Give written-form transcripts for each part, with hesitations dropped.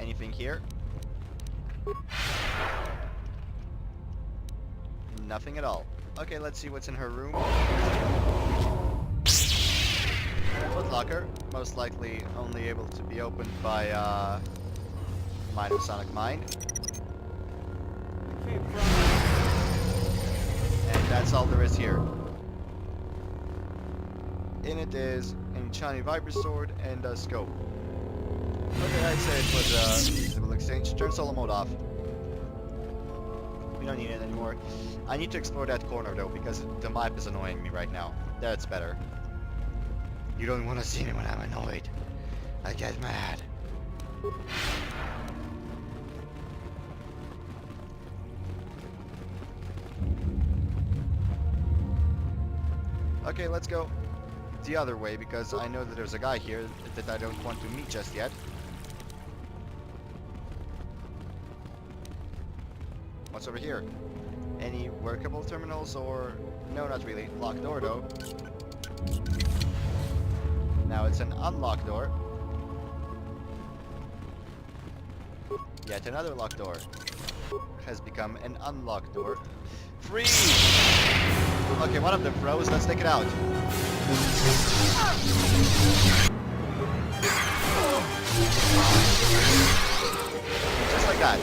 Anything here? Nothing at all. Okay, let's see what's in her room. Footlocker, most likely only able to be opened by Mind of Sonic Mind. And that's all there is here. In it is an shiny Viper Sword and a scope. Okay, I'd say it was a reasonable exchange. Turn solo mode off. We don't need it anymore. I need to explore that corner though, because the map is annoying me right now. That's better. You don't want to see me when I'm annoyed. I get mad. Okay, let's go the other way, because I know that there's a guy here that I don't want to meet just yet. What's over here? Any workable terminals or... No, not really. Locked door though. Now it's an unlocked door. Yet another locked door has become an unlocked door. Freeze! Okay, one of them froze. Let's take it out. Just like that.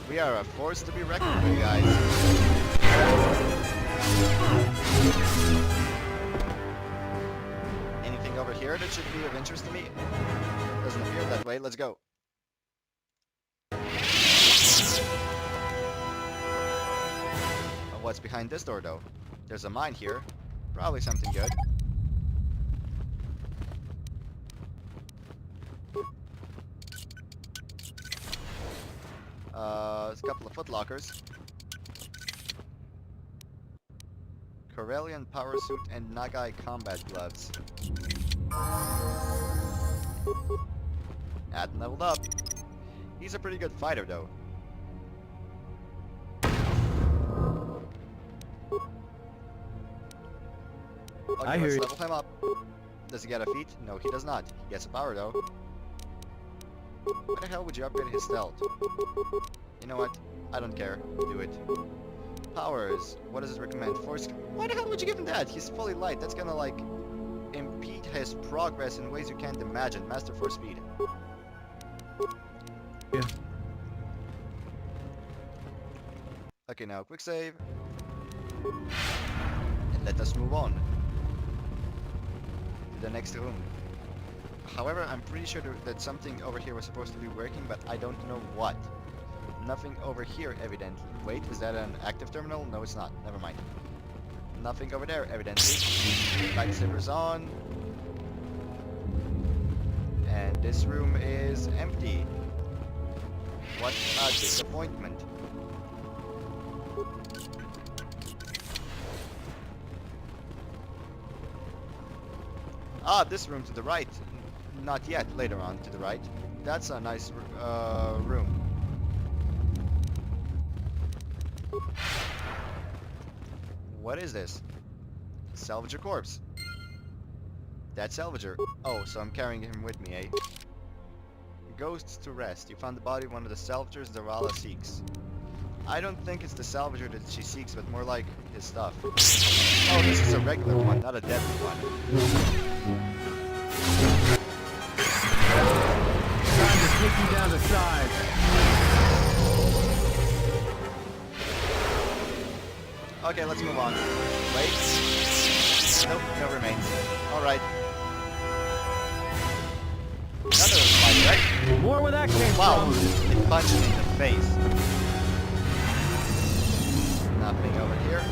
We are a force to be reckoned with, guys. Anything over here that should be of interest to me? Doesn't appear that way. Let's go. What's behind this door, though? There's a mine here. Probably something good. There's a couple of footlockers. Corellian power suit and Nagai combat gloves. Adam leveled up. He's a pretty good fighter, though. Okay, I hear you. let's level him up. Does he get a feat? No, he does not. He gets a power, though. Why the hell would you upgrade his stealth? You know what? I don't care. Do it. Powers. What does it recommend? Force. Why the hell would you give him that? He's fully light. That's gonna, like, impede his progress in ways you can't imagine. Master Force Speed. Yeah. Okay, now quick save. And let us move on to the next room. However, I'm pretty sure that something over here was supposed to be working, but I don't know what. Nothing over here, evidently. Wait, is that an active terminal? No, it's not. Never mind. Nothing over there, evidently. Lightsabers on. And this room is empty. What a disappointment. Ah, this room to the right. Not yet, later on to the right. That's a nice room. What is this? Salvager corpse. That salvager. Oh, so I'm carrying him with me, eh? Ghosts to rest. You found the body of one of the salvagers Darala seeks. I don't think it's the salvager that she seeks, but more like his stuff. Oh, this is a regular one, not a deadly one. Time to take you down the side. Okay, let's move on. Wait. Nope, no remains. Alright. Another fight, right? More where that came Wow, from. it punched me in the face. Nothing over here.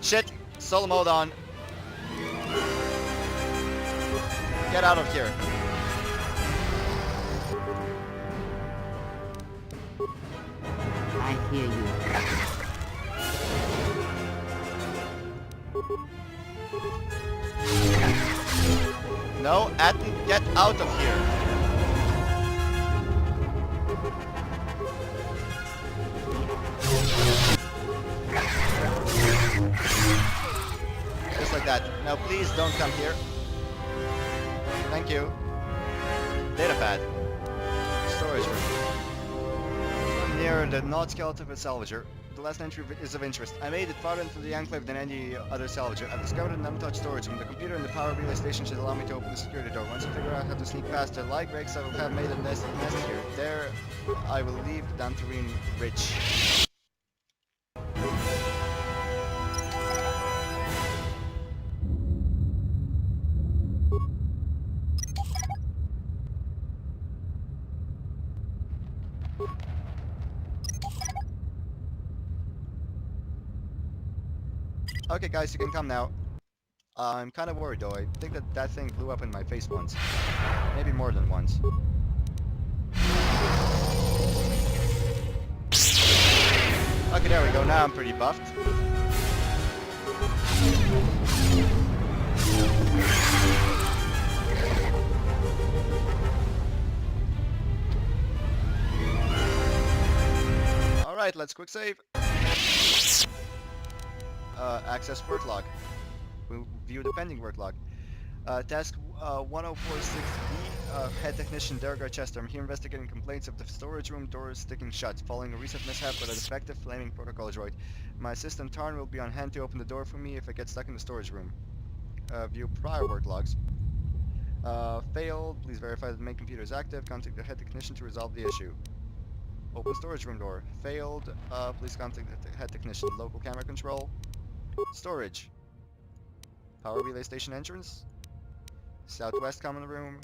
Shit! Solo mode on. Get out of here. I hear you. No, Atten, get out of here. Just like that. Now please don't come here. Thank you. Data pad. Storage room. Near the not skeleton of a salvager. The last entry is of interest. I made it farther into the Enclave than any other salvager. I've discovered an untouched storage room. The computer and the power relay station should allow me to open the security door. Once I figure out how to sneak past the light breaks, I will have made a nest here. There, I will leave the Dantarine rich. Okay guys, you can come now. I'm kind of worried though. I think that thing blew up in my face once. Maybe more than once. Okay, there we go. Now I'm pretty buffed. Alright, let's quick save. Access work log. We'll view the pending work log. Task 1046B, Head Technician Dergar Chester. I'm here investigating complaints of the storage room doors sticking shut, following a recent mishap with a defective flaming protocol droid. My assistant Tarn will be on hand to open the door for me if I get stuck in the storage room. View prior work logs. Failed. Please verify that the main computer is active. Contact the Head Technician to resolve the issue. Open storage room door. Failed. Please contact the Head Technician. Local camera control. Storage. Power relay station entrance. Southwest common room.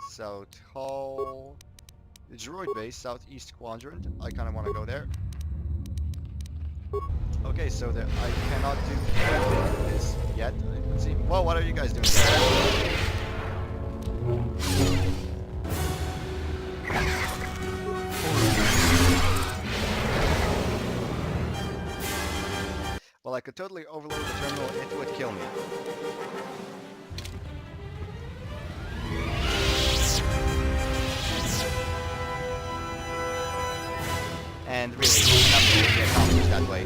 South hall. The droid base, southeast quadrant. I kind of want to go there. Okay, so I cannot do anything in this yet. Let's see. Whoa, what are you guys doing? Well, I could totally overload the terminal. It would kill me. And really, nothing can be accomplished that way.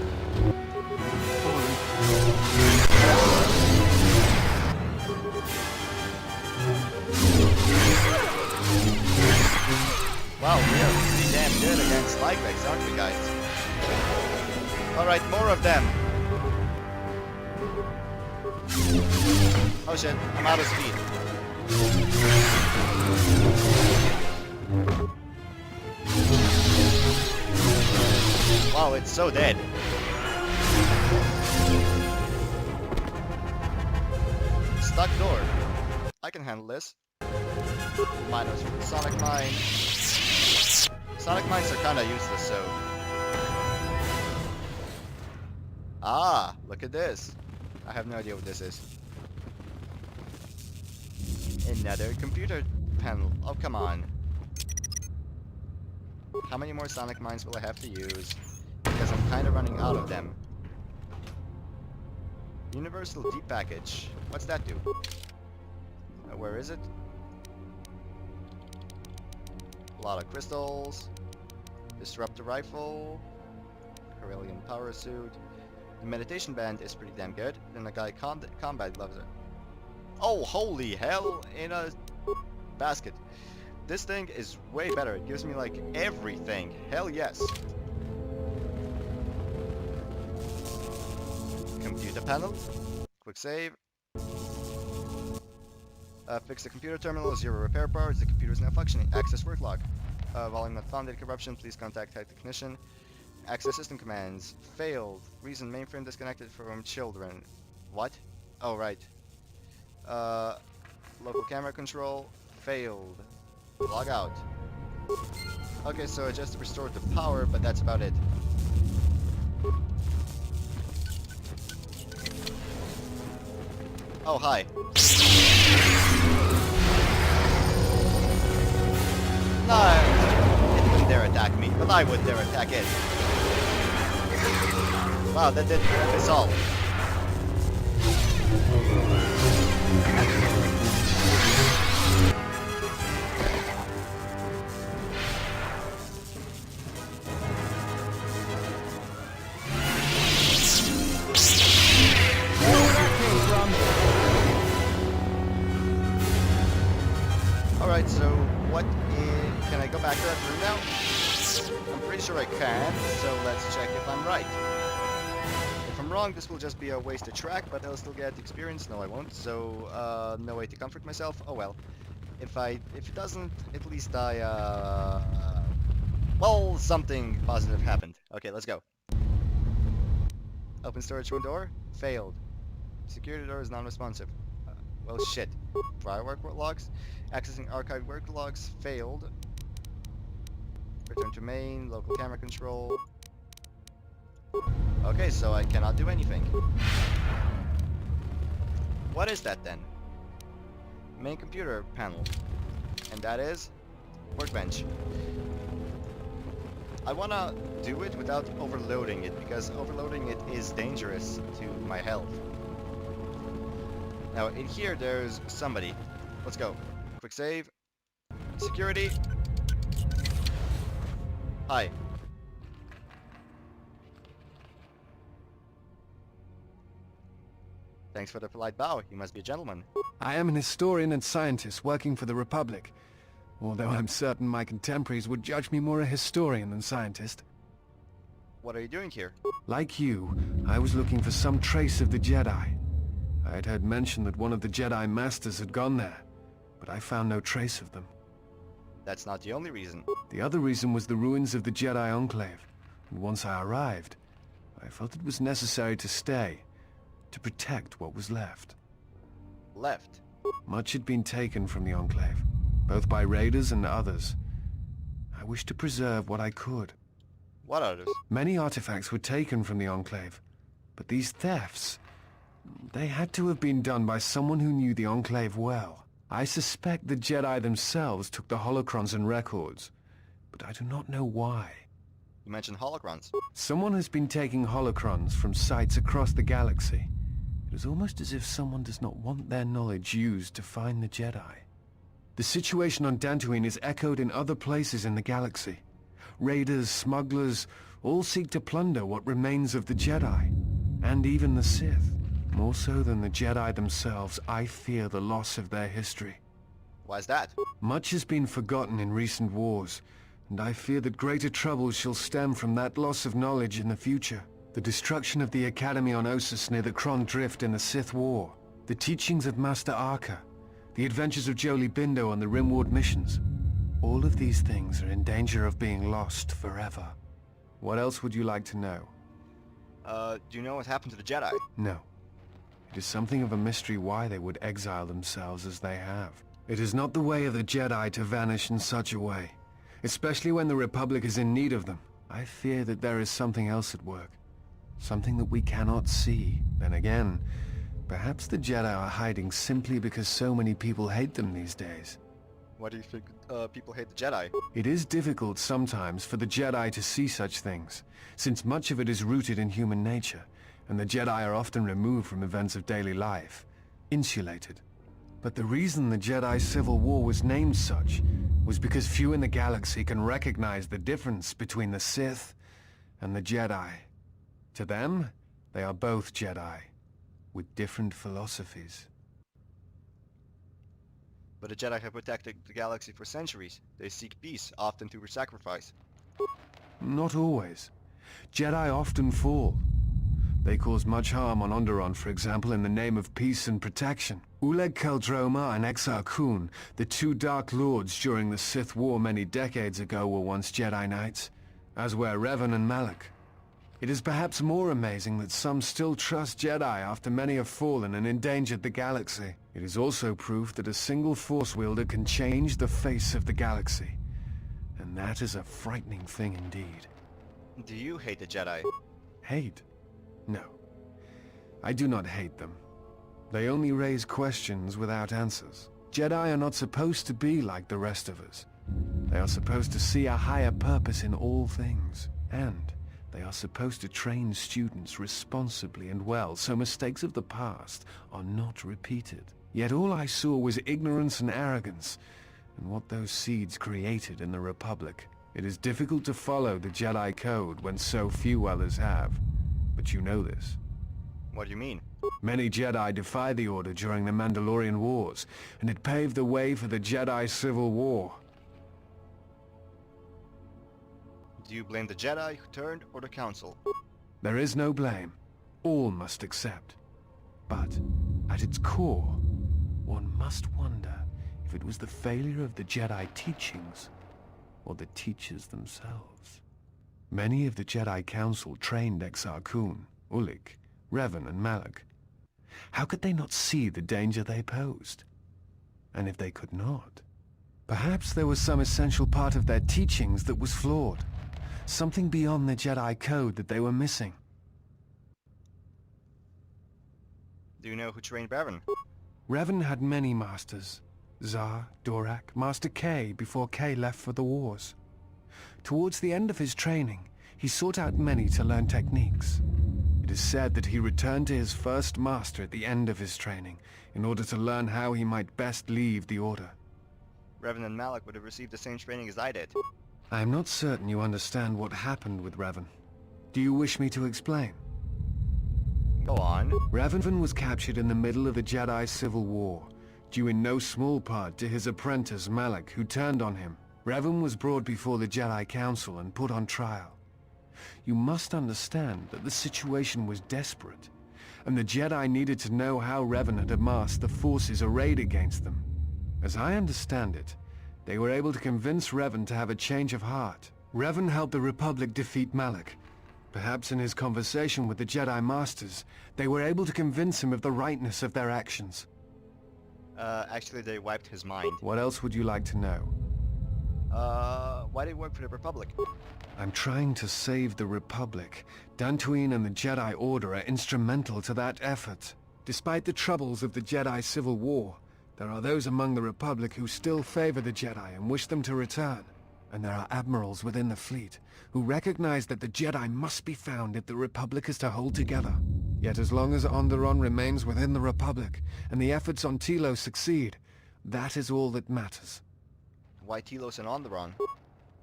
Wow, we are pretty damn good against Lightbacks, aren't we, guys? Alright, more of them. Oh shit, I'm out of speed. Wow, it's so dead. Stuck door. I can handle this. Minus Sonic Mine. Sonic Mines are kinda useless, so... Ah, look at this. I have no idea what this is. Another computer panel. Oh, come on. How many more Sonic Mines will I have to use? Because I'm kind of running out of them. Universal Deep Package. What's that do? Where is it? A lot of crystals. Disruptor Rifle. Corellian Power Suit. The Meditation Band is pretty damn good. Then the guy Combat Gloves it. Oh, holy hell! In a basket. This thing is way better. It gives me like everything. Hell yes. Computer panel. Quick save. Fix the computer terminal. 0 repair parts. The computer is now functioning. Access work log. Volume not found. Data corruption. Please contact Head Technician. Access system commands. Failed. Reason mainframe disconnected from children. What? Oh, right. Local camera control. Failed. Log out. Okay, so I just restored the power, but that's about it. Oh, hi. No, it wouldn't dare attack me, but I would dare attack it. Wow, that did miss all. Alright, so what is... Can I go back to that room now? I'm pretty sure I can, so let's check if I'm right. If I'm wrong, this will just be a wasted track, but I'll still get experience. No, I won't, so no way to comfort myself. Oh well. If it doesn't, at least well, something positive happened. Okay, let's go. Open storage room door. Failed. Security door is non-responsive. Well, shit. Prior work logs. Accessing archived work logs. Failed. Return to main. Local camera control. Okay, so I cannot do anything. What is that then? Main computer panel. And that is workbench. I wanna do it without overloading it, because overloading it is dangerous to my health. Now in here there's somebody. Let's go. Quick save. Security. Hi. Thanks for the polite bow. You must be a gentleman. I am an historian and scientist working for the Republic, although I'm certain my contemporaries would judge me more a historian than scientist. What are you doing here? Like you, I was looking for some trace of the Jedi. I had heard mention that one of the Jedi Masters had gone there, but I found no trace of them. That's not the only reason. The other reason was the ruins of the Jedi Enclave, and once I arrived, I felt it was necessary to stay, to protect what was left. Left? Much had been taken from the Enclave, both by raiders and others. I wished to preserve what I could. What others? Many artifacts were taken from the Enclave, but these thefts, they had to have been done by someone who knew the Enclave well. I suspect the Jedi themselves took the holocrons and records, but I do not know why. You mentioned holocrons. Someone has been taking holocrons from sites across the galaxy. It is almost as if someone does not want their knowledge used to find the Jedi. The situation on Dantooine is echoed in other places in the galaxy. Raiders, smugglers, all seek to plunder what remains of the Jedi, and even the Sith. More so than the Jedi themselves, I fear the loss of their history. Why is that? Much has been forgotten in recent wars, and I fear that greater troubles shall stem from that loss of knowledge in the future. The destruction of the Academy on Ossus near the Kron Drift in the Sith War, the teachings of Master Arca, the adventures of Jolee Bindo on the Rimward missions. All of these things are in danger of being lost forever. What else would you like to know? Do you know what happened to the Jedi? No. It is something of a mystery why they would exile themselves as they have. It is not the way of the Jedi to vanish in such a way, especially when the Republic is in need of them. I fear that there is something else at work. Something that we cannot see. Then again, perhaps the Jedi are hiding simply because so many people hate them these days. Why do you think people hate the Jedi? It is difficult sometimes for the Jedi to see such things, since much of it is rooted in human nature, and the Jedi are often removed from events of daily life, insulated. But the reason the Jedi Civil War was named such was because few in the galaxy can recognize the difference between the Sith and the Jedi. To them, they are both Jedi, with different philosophies. But the Jedi have protected the galaxy for centuries. They seek peace, often through sacrifice. Not always. Jedi often fall. They cause much harm on Onderon, for example, in the name of peace and protection. Uleg Keldroma and Exar Kun, the two Dark Lords during the Sith War many decades ago, were once Jedi Knights, as were Revan and Malak. It is perhaps more amazing that some still trust Jedi after many have fallen and endangered the galaxy. It is also proof that a single Force wielder can change the face of the galaxy. And that is a frightening thing indeed. Do you hate the Jedi? Hate? No. I do not hate them. They only raise questions without answers. Jedi are not supposed to be like the rest of us. They are supposed to see a higher purpose in all things. And they are supposed to train students responsibly and well, so mistakes of the past are not repeated. Yet all I saw was ignorance and arrogance, and what those seeds created in the Republic. It is difficult to follow the Jedi Code when so few others have. But you know this. What do you mean? Many Jedi defied the Order during the Mandalorian Wars, and it paved the way for the Jedi Civil War. Do you blame the Jedi who turned or the Council? There is no blame. All must accept. But, at its core, one must wonder if it was the failure of the Jedi teachings, or the teachers themselves. Many of the Jedi Council trained Exar Kun, Ulik, Revan and Malak. How could they not see the danger they posed? And if they could not, perhaps there was some essential part of their teachings that was flawed. Something beyond the Jedi Code that they were missing. Do you know who trained Revan? Revan had many masters. Zar, Dorak, Master K before K left for the wars. Towards the end of his training, he sought out many to learn techniques. It is said that he returned to his first master at the end of his training, in order to learn how he might best leave the Order. Revan and Malak would have received the same training as I did. I am not certain you understand what happened with Revan. Do you wish me to explain? Go on. Revan was captured in the middle of the Jedi Civil War, due in no small part to his apprentice Malak, who turned on him. Revan was brought before the Jedi Council and put on trial. You must understand that the situation was desperate, and the Jedi needed to know how Revan had amassed the forces arrayed against them. As I understand it, they were able to convince Revan to have a change of heart. Revan helped the Republic defeat Malak. Perhaps in his conversation with the Jedi Masters, they were able to convince him of the rightness of their actions. Actually they wiped his mind. What else would you like to know? Why did he work for the Republic? I'm trying to save the Republic. Dantooine and the Jedi Order are instrumental to that effort. Despite the troubles of the Jedi Civil War, there are those among the Republic who still favor the Jedi and wish them to return. And there are admirals within the fleet who recognize that the Jedi must be found if the Republic is to hold together. Yet as long as Onderon remains within the Republic, and the efforts on Telos succeed, that is all that matters. Why Telos and Onderon?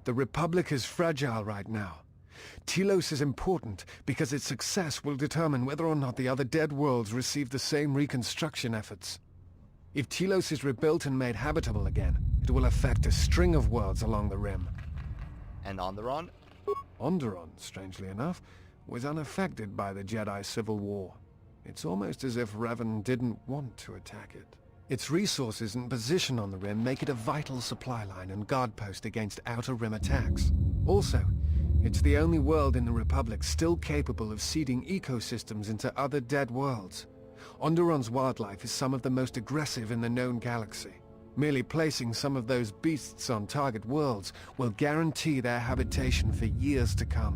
The Republic is fragile right now. Telos is important because its success will determine whether or not the other dead worlds receive the same reconstruction efforts. If Telos is rebuilt and made habitable again, it will affect a string of worlds along the rim. And Onderon? Onderon, strangely enough, was unaffected by the Jedi Civil War. It's almost as if Revan didn't want to attack it. Its resources and position on the rim make it a vital supply line and guard post against outer rim attacks. Also, it's the only world in the Republic still capable of seeding ecosystems into other dead worlds. Onderon's wildlife is some of the most aggressive in the known galaxy. Merely placing some of those beasts on target worlds will guarantee their habitation for years to come.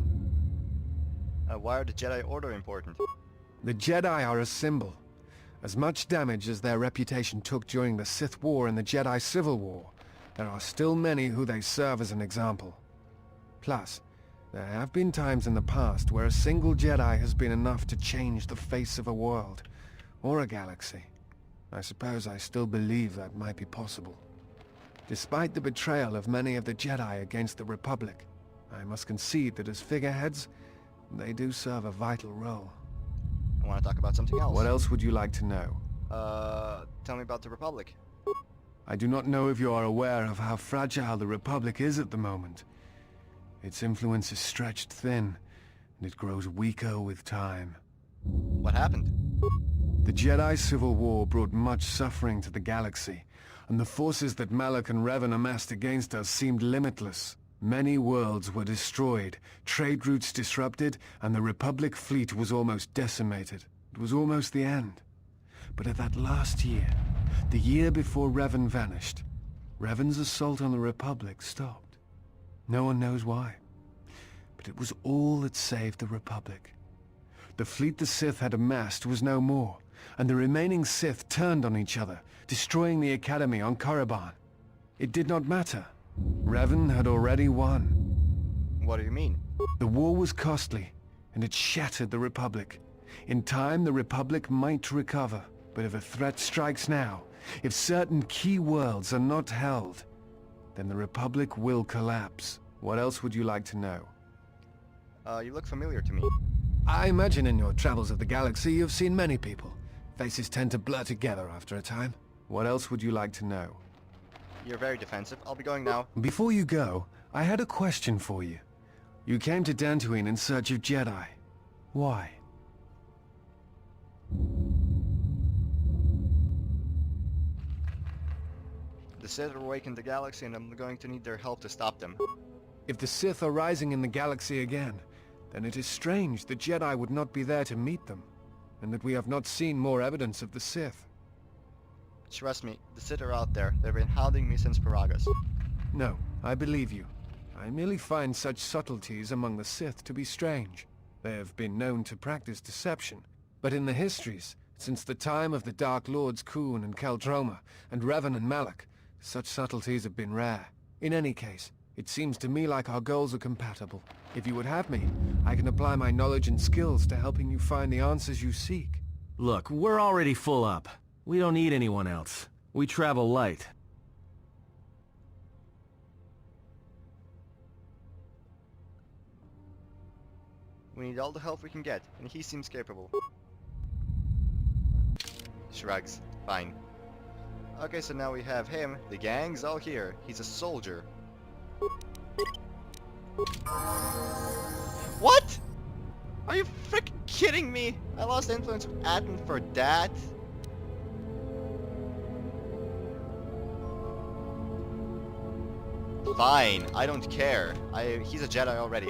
Why are the Jedi Order important? The Jedi are a symbol. As much damage as their reputation took during the Sith War and the Jedi Civil War, there are still many who they serve as an example. Plus, there have been times in the past where a single Jedi has been enough to change the face of a world, or a galaxy. I suppose I still believe that might be possible. Despite the betrayal of many of the Jedi against the Republic, I must concede that as figureheads, they do serve a vital role. I want to talk about something else. What else would you like to know? Tell me about the Republic. I do not know if you are aware of how fragile the Republic is at the moment. Its influence is stretched thin, and it grows weaker with time. What happened? The Jedi Civil War brought much suffering to the galaxy, and the forces that Malak and Revan amassed against us seemed limitless. Many worlds were destroyed, trade routes disrupted, and the Republic fleet was almost decimated. It was almost the end. But at that last year, the year before Revan vanished, Revan's assault on the Republic stopped. No one knows why. But it was all that saved the Republic. The fleet the Sith had amassed was no more, and the remaining Sith turned on each other, destroying the Academy on Korriban. It did not matter. Revan had already won. What do you mean? The war was costly, and it shattered the Republic. In time, the Republic might recover, but if a threat strikes now, if certain key worlds are not held, then the Republic will collapse. What else would you like to know? You look familiar to me. I imagine in your travels of the galaxy you've seen many people. Faces tend to blur together after a time. What else would you like to know? You're very defensive. I'll be going now. Before you go, I had a question for you. You came to Dantooine in search of Jedi. Why? The Sith are awakened the galaxy and I'm going to need their help to stop them. If the Sith are rising in the galaxy again, then it is strange the Jedi would not be there to meet them, and that we have not seen more evidence of the Sith. Trust me, the Sith are out there. They've been hounding me since Paragas. No, I believe you. I merely find such subtleties among the Sith to be strange. They have been known to practice deception, but in the histories, since the time of the Dark Lords Khoon and Keldroma, and Revan and Malak, such subtleties have been rare. In any case, it seems to me like our goals are compatible. If you would have me, I can apply my knowledge and skills to helping you find the answers you seek. Look, we're already full up. We don't need anyone else. We travel light. We need all the help we can get, and he seems capable. Shrugs. Fine. Okay, so now we have him. The gang's all here. He's a soldier. What? Are you freaking kidding me? I lost the influence of Atten for that? Fine, I don't care. He's a Jedi already.